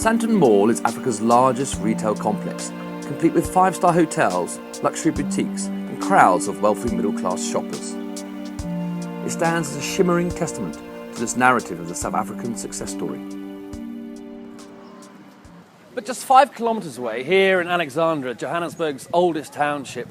Santon Mall is Africa's largest retail complex, complete with five-star hotels, luxury boutiques and crowds of wealthy middle-class shoppers. It stands as a shimmering testament to this narrative of the South African success story. But just 5 kilometres away, here in Alexandra, Johannesburg's oldest township,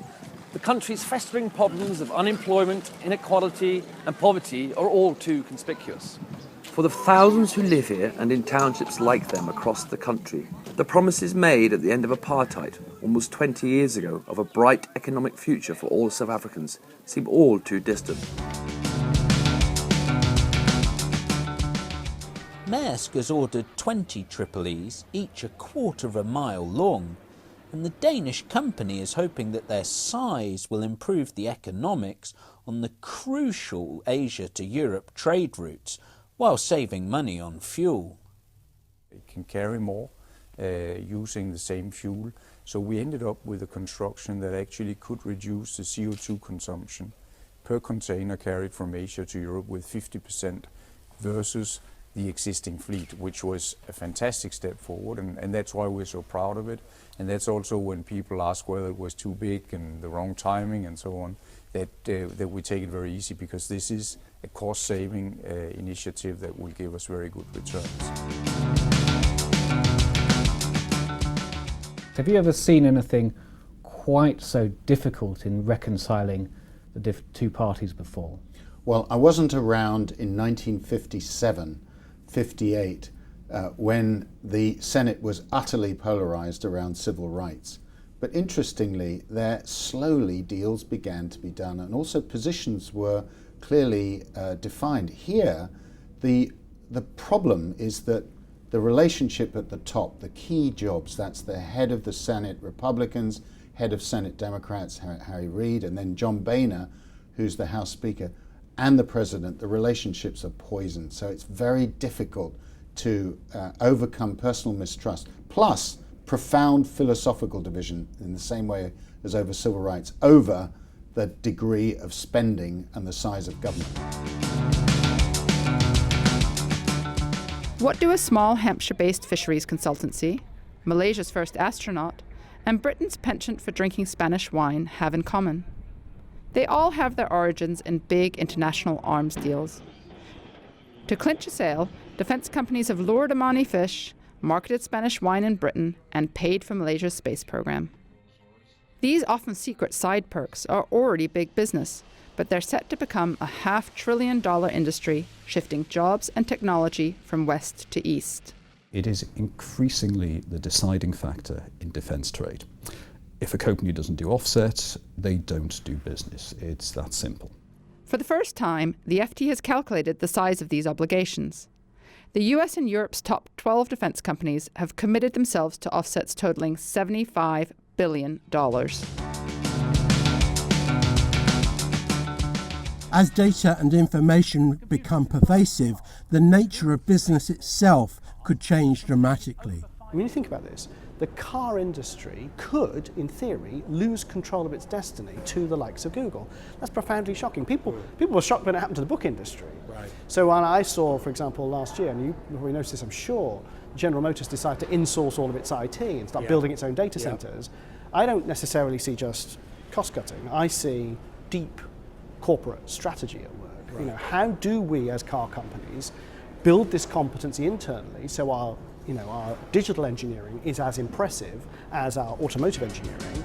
the country's festering problems of unemployment, inequality and poverty are all too conspicuous. For the thousands who live here and in townships like them across the country, the promises made at the end of apartheid almost 20 years ago of a bright economic future for all South Africans seem all too distant. Maersk has ordered 20 Triple-E's, each a quarter of a mile long, and the Danish company is hoping that their size will improve the economics on the crucial Asia to Europe trade routes, while saving money on fuel. It can carry more using the same fuel, so we ended up with a construction that actually could reduce the CO2 consumption per container carried from Asia to Europe with 50% versus the existing fleet, which was a fantastic step forward, and that's why we're so proud of it. And that's also when people ask whether it was too big and the wrong timing and so on, that we take it very easy, because this is a cost-saving initiative that will give us very good returns. Have you ever seen anything quite so difficult in reconciling the two parties before? Well, I wasn't around in 1957, 58, when the Senate was utterly polarized around civil rights. But interestingly, there slowly deals began to be done, and also positions were clearly defined. Here, the problem is that the relationship at the top, the key jobs, that's the head of the Senate Republicans, head of Senate Democrats, Harry Reid, and then John Boehner, who's the House Speaker, and the President, the relationships are poisoned. So it's very difficult to overcome personal mistrust, plus profound philosophical division in the same way as over civil rights, over the degree of spending and the size of government. What do a small Hampshire-based fisheries consultancy, Malaysia's first astronaut, and Britain's penchant for drinking Spanish wine have in common? They all have their origins in big international arms deals. To clinch a sale, defence companies have lured Omani fish, marketed Spanish wine in Britain, and paid for Malaysia's space program. These often secret side perks are already big business, but they're set to become a $500 billion industry, shifting jobs and technology from west to east. It is increasingly the deciding factor in defence trade. If a company doesn't do offsets, they don't do business. It's that simple. For the first time, the FT has calculated the size of these obligations. The US and Europe's top 12 defence companies have committed themselves to offsets totaling $75 billion. As data and information become pervasive, the nature of business itself could change dramatically. When you think about this, the car industry could, in theory, lose control of its destiny to the likes of Google. That's profoundly shocking. People were shocked when it happened to the book industry. Right. So when I saw, for example, last year, and you probably noticed this, I'm sure, General Motors decided to insource all of its IT and start building its own data centers. I don't necessarily see just cost cutting. I see deep corporate strategy at work. Right. You know, how do we as car companies build this competency internally so our digital engineering is as impressive as our automotive engineering?